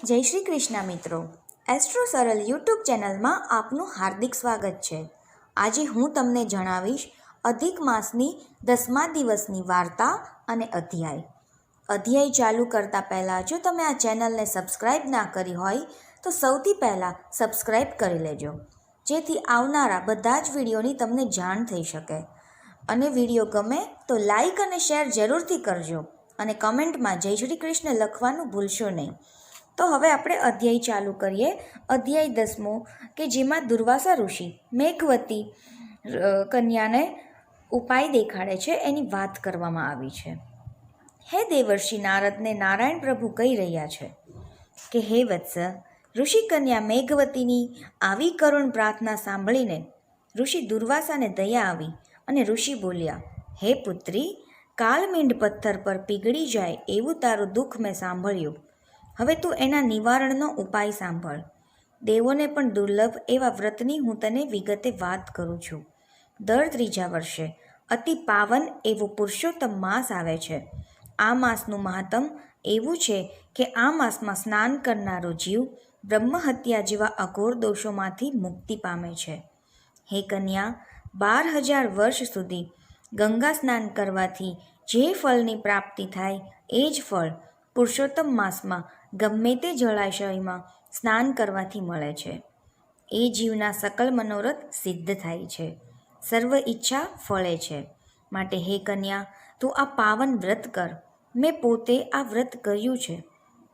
જય શ્રી કૃષ્ણ મિત્રો, એસ્ટ્રો સરળ યુટ્યુબ ચેનલમાં આપનું હાર્દિક સ્વાગત છે. આજે હું તમને જણાવીશ અધિક માસની 10મા દિવસની વાર્તા અને અધ્યાય ચાલુ કરતાં પહેલાં જો તમે આ ચેનલને સબસ્ક્રાઈબ ના કરી હોય તો સૌથી પહેલાં સબસ્ક્રાઈબ કરી લેજો, જેથી આવનારા બધા જ વિડીયોની તમને જાણ થઈ શકે. અને વિડીયો ગમે તો લાઈક અને શેર જરૂરથી કરજો અને કમેન્ટમાં જય શ્રી કૃષ્ણ લખવાનું ભૂલશો નહીં. તો હવે આપણે અધ્યાય ચાલુ કરીએ. અધ્યાય 10મો કે જેમાં દુર્વાસા ઋષિ મેઘવતી કન્યાને ઉપાય દેખાડે છે એની વાત કરવામાં આવી છે. હે દેવર્ષિ નારદને નારાયણ પ્રભુ કહી રહ્યા છે કે હે વત્સ, ઋષિ કન્યા મેઘવતીની આવી કરુણ પ્રાર્થના સાંભળીને ઋષિ દુર્વાસાને દયા આવી અને ઋષિ બોલ્યા, હે પુત્રી, કાલમીંડ પથ્થર પર પીગળી જાય એવું તારું દુઃખ મેં સાંભળ્યું. હવે તું એના નિવારણનો ઉપાય સાંભળ. દેવોને પણ દુર્લભ એવા વ્રતની હું તને વિગતે વાત કરું છું. દર 3જા વર્ષે અતિ પાવન એવો પુરુષોત્તમ માસ આવે છે. આ માસનું મહાત્મ એવું છે કે આ માસમાં સ્નાન કરનારો જીવ બ્રહ્મહત્યા જેવા અઘોર દોષોમાંથી મુક્તિ પામે છે. હે કન્યા, 12,000 વર્ષ સુધી ગંગા સ્નાન કરવાથી જે ફળની પ્રાપ્તિ થાય એ જ ફળ પુરુષોત્તમ માસમાં ગમે તે જળાશયમાં સ્નાન કરવાથી મળે છે. એ જીવના સકલ મનોરથ સિદ્ધ થાય છે, સર્વ ઈચ્છા ફળે છે. માટે હે કન્યા, તું આ પાવન વ્રત કર. મેં પોતે આ વ્રત કર્યું છે,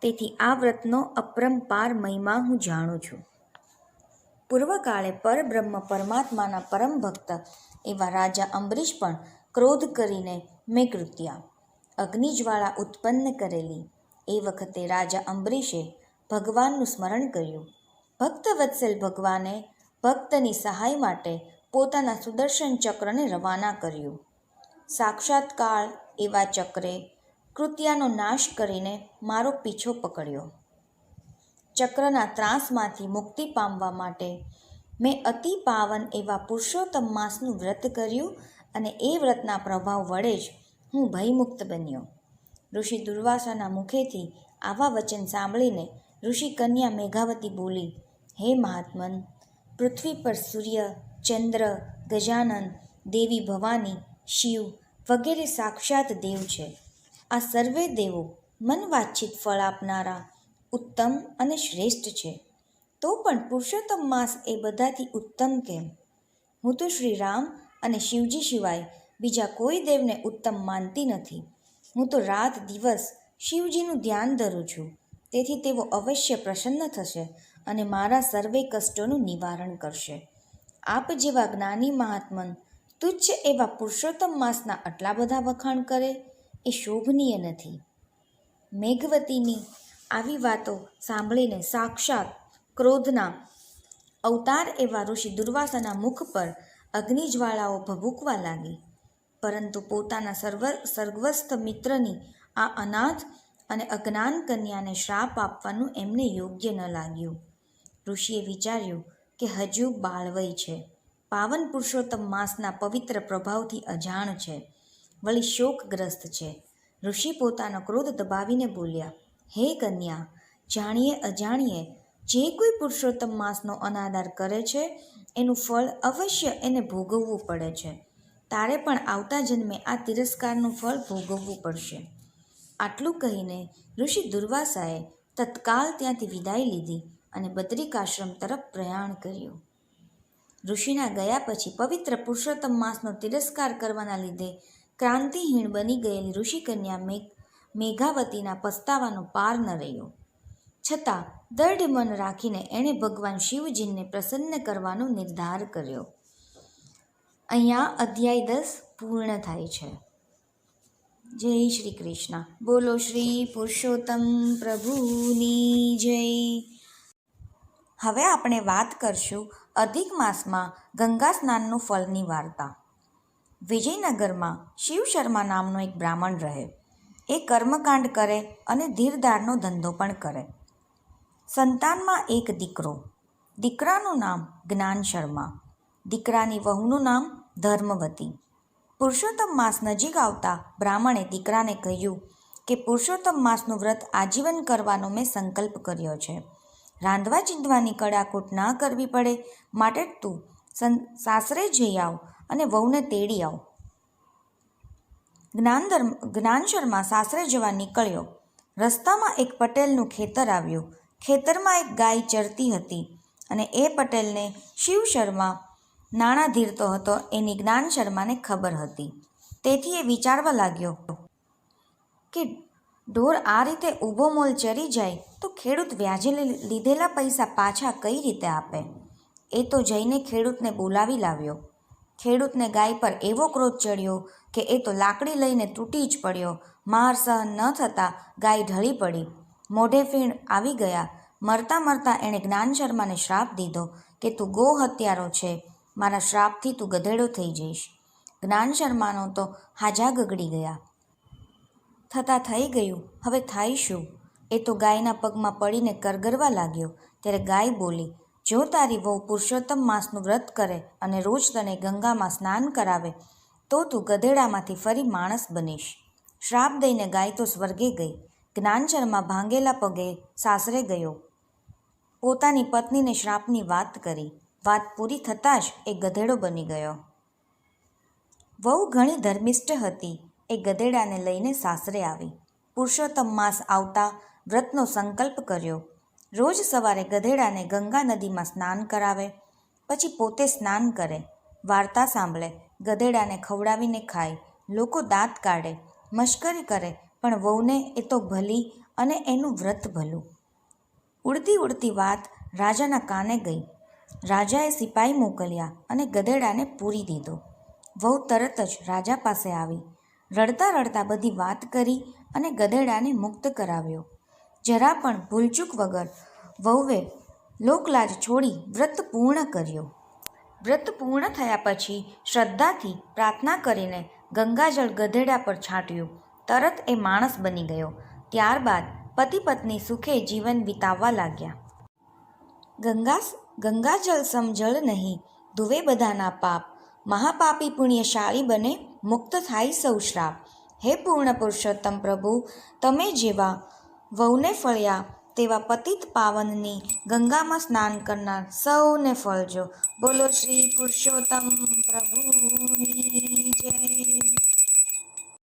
તેથી આ વ્રતનો અપરંપાર મહિમા હું જાણું છું. પૂર્વકાળે પરબ્રહ્મ પરમાત્માના પરમ ભક્ત એવા રાજા અંબરીશ પણ ક્રોધ કરીને મેં કૃત્યા અગ્નિજ્વાળા ઉત્પન્ન કરેલી. એ વખતે રાજા અંબરીશે ભગવાનનું સ્મરણ કર્યું. ભક્તવત્સલ ભગવાને ભક્તની સહાય માટે પોતાના સુદર્શન ચક્રને રવાના કર્યું. સાક્ષાત કાળ એવા ચક્રે કૃત્યાનો નાશ કરીને મારો પીછો પકડ્યો. ચક્રના ત્રાસમાંથી મુક્તિ પામવા માટે મેં અતિ પાવન એવા પુરુષોત્તમ માસનું વ્રત કર્યું અને એ વ્રતના પ્રભાવ વડે જ હું ભયમુક્ત બન્યો. ઋષિ દુર્વાસાના મુખેથી આવા વચન સાંભળીને ઋષિ કન્યા મેઘાવતી બોલી, હે મહાત્મન, પૃથ્વી પર સૂર્ય, ચંદ્ર, ગજાનન, દેવી ભવાની, શિવ વગેરે સાક્ષાત દેવ છે. આ સર્વે દેવો મન વાંછિત ફળ આપનારા ઉત્તમ અને શ્રેષ્ઠ છે. તો પણ પુરુષોત્તમ માસ એ બધાથી ઉત્તમ કેમ? હું તો શ્રી રામ અને શિવજી સિવાય બીજા કોઈ દેવને ઉત્તમ માનતી નથી. હું તો રાત દિવસ શિવજીનું ધ્યાન ધરું છું, તેથી તેઓ અવશ્ય પ્રસન્ન થશે અને મારા સર્વે કષ્ટોનું નિવારણ કરશે. આપ જેવા જ્ઞાની મહાત્મન તુચ્છ એવા પુરુષોત્તમ માસના આટલા બધા વખાણ કરે એ શોભનીય નથી. મેઘવતીની આવી વાતો સાંભળીને સાક્ષાત ક્રોધના અવતાર એવા ઋષિ દુર્વાસાના મુખ પર અગ્નિજ્વાળાઓ ભભૂકવા લાગી. પરંતુ પોતાના સર્વસ્થ મિત્રની આ અનાથ અને અજ્ઞાન કન્યાને શ્રાપ આપવાનું એમને યોગ્ય ન લાગ્યું. ઋષિએ વિચાર્યું કે હજુ બાળવય છે, પાવન પુરુષોત્તમ માસના પવિત્ર પ્રભાવથી અજાણ છે, વળી શોકગ્રસ્ત છે. ઋષિ પોતાનો ક્રોધ દબાવીને બોલ્યા, હે કન્યા, જાણીએ અજાણીએ જે કોઈ પુરુષોત્તમ માસનો અનાદર કરે છે એનું ફળ અવશ્ય એને ભોગવવું પડે છે. તારે પણ આવતા જન્મે આ તિરસ્કારનું ફળ ભોગવવું પડશે. આટલું કહીને ઋષિ દુર્વાસાએ તત્કાલ ત્યાંથી વિદાય લીધી અને બદ્રિકાશ્રમ તરફ પ્રયાણ કર્યું. ઋષિના ગયા પછી પવિત્ર પુરુષોત્તમ માસનો તિરસ્કાર કરવાના લીધે ક્રાંતિહીણ બની ગયેલી ઋષિકન્યા મેઘાવતીના પસ્તાવાનો પાર ન રહ્યો. છતાં દૃઢ મન રાખીને એણે ભગવાન શિવજીને પ્રસન્ન કરવાનો નિર્ધાર કર્યો. અહીંયા અધ્યાય 10 પૂર્ણ થાય છે. જય શ્રી કૃષ્ણ. બોલો શ્રી પુરુષોત્તમ પ્રભુની જય. હવે આપણે વાત કરશું અધિક માસમાં ગંગા સ્નાનનું ફળની વાર્તા. વિજયનગરમાં શિવ શર્મા નામનો એક બ્રાહ્મણ રહે. એ કર્મકાંડ કરે અને ધીરધારનો ધંધો પણ કરે. સંતાનમાં એક દીકરો. દીકરાનું નામ જ્ઞાન શર્મા, દીકરાની વહુનું નામ ધર્મવતી. પુરુષોત્તમ માસ નજીક આવતા બ્રાહ્મણે દીકરાને કહ્યું કે પુરુષોત્તમ માસનું વ્રત આજીવન કરવાનો મેં સંકલ્પ કર્યો છે. રાંધવા ચીંધવાની કડાકૂટ ના કરવી પડે માટે તું સાસરે જઈ આવ અને વહુને તેડી આવ. જ્ઞાનશર્મા સાસરે જવા નીકળ્યો. રસ્તામાં એક પટેલનું ખેતર આવ્યું. ખેતરમાં એક ગાય ચરતી હતી અને એ પટેલને શિવ શર્મા નાણાં ધીરતો હતો એની જ્ઞાનશર્માને ખબર હતી. તેથી એ વિચારવા લાગ્યો કે ઢોર આ રીતે ઊભો મોલ ચરી જાય તો ખેડૂત વ્યાજે લીધેલા પૈસા પાછા કઈ રીતે આપે? એ તો જઈને ખેડૂતને બોલાવી લાવ્યો. ખેડૂતને ગાય પર એવો ક્રોધ ચડ્યો કે એ તો લાકડી લઈને તૂટી જ પડ્યો. માર સહન ન થતાં ગાય ઢળી પડી. મોઢે ફીણ આવી ગયા. મરતા મરતા એણે જ્ઞાનશર્માને શ્રાપ દીધો કે તું ગો હત્યારો છે, મારા શ્રાપથી તું ગધેડો થઈ જઈશ. જ્ઞાનશર્માનો તો હાજા ગગડી ગયા. થતાં થઈ ગયું, હવે થાય શું? એ તો ગાયના પગમાં પડીને કરગરવા લાગ્યો. ત્યારે ગાય બોલી, જો તારી વહુ પુરુષોત્તમ માસનું વ્રત કરે અને રોજ તને ગંગામાં સ્નાન કરાવે તો તું ગધેડામાંથી ફરી માણસ બનીશ. શ્રાપ દઈને ગાય તો સ્વર્ગે ગઈ. જ્ઞાનશર્મા ભાંગેલા પગે સાસરે ગયો. પોતાની પત્નીને શ્રાપની વાત કરી. વાત પૂરી થતાં જ એ ગધેડો બની ગયો. વહુ ઘણી ધર્મિષ્ઠ હતી. એ ગધેડાને લઈને સાસરે આવી. પુરુષોત્તમ માસ આવતા વ્રતનો સંકલ્પ કર્યો. રોજ સવારે ગધેડાને ગંગા નદીમાં સ્નાન કરાવે, પછી પોતે સ્નાન કરે, વાર્તા સાંભળે, ગધેડાને ખવડાવીને ખાય, લોકો દાંત કાઢે, મશ્કરી કરે, પણ વહુને એ તો ભલી અને એનું વ્રત ભલું. ઉડતી ઉડતી વાત રાજાના કાને ગઈ. રાજાએ સિપાઈ મોકલ્યા અને ગધેડાને પૂરી દીધો. વહુ તરત જ રાજા પાસે આવી. રડતા રડતા બધી વાત કરી અને ગધેડાને મુક્ત કરાવ્યો. જરા પણ ભૂલચૂક વગર વહુએ લોકલાજ છોડી વ્રત પૂર્ણ કર્યો. વ્રત પૂર્ણ થયા પછી શ્રદ્ધાથી પ્રાર્થના કરીને ગંગાજળ ગધેડા પર છાંટ્યું. તરત એ માણસ બની ગયો. ત્યારબાદ પતિ પત્ની સુખે જીવન વિતાવવા લાગ્યા. ગંગાજળ સમ જળ નહીં, ધુવે બધાના પાપ. મહાપાપી પુણ્યશાળી બને, મુક્ત થાય સૌ શ્રાપ. હે પૂર્ણ પુરુષોત્તમ પ્રભુ, તમે જેવા વહુને ફળ્યા તેવા પતિત પાવનની ગંગામાં સ્નાન કરનાર સૌને ફળજો. બોલો શ્રી પુરુષોત્તમ પ્રભુની.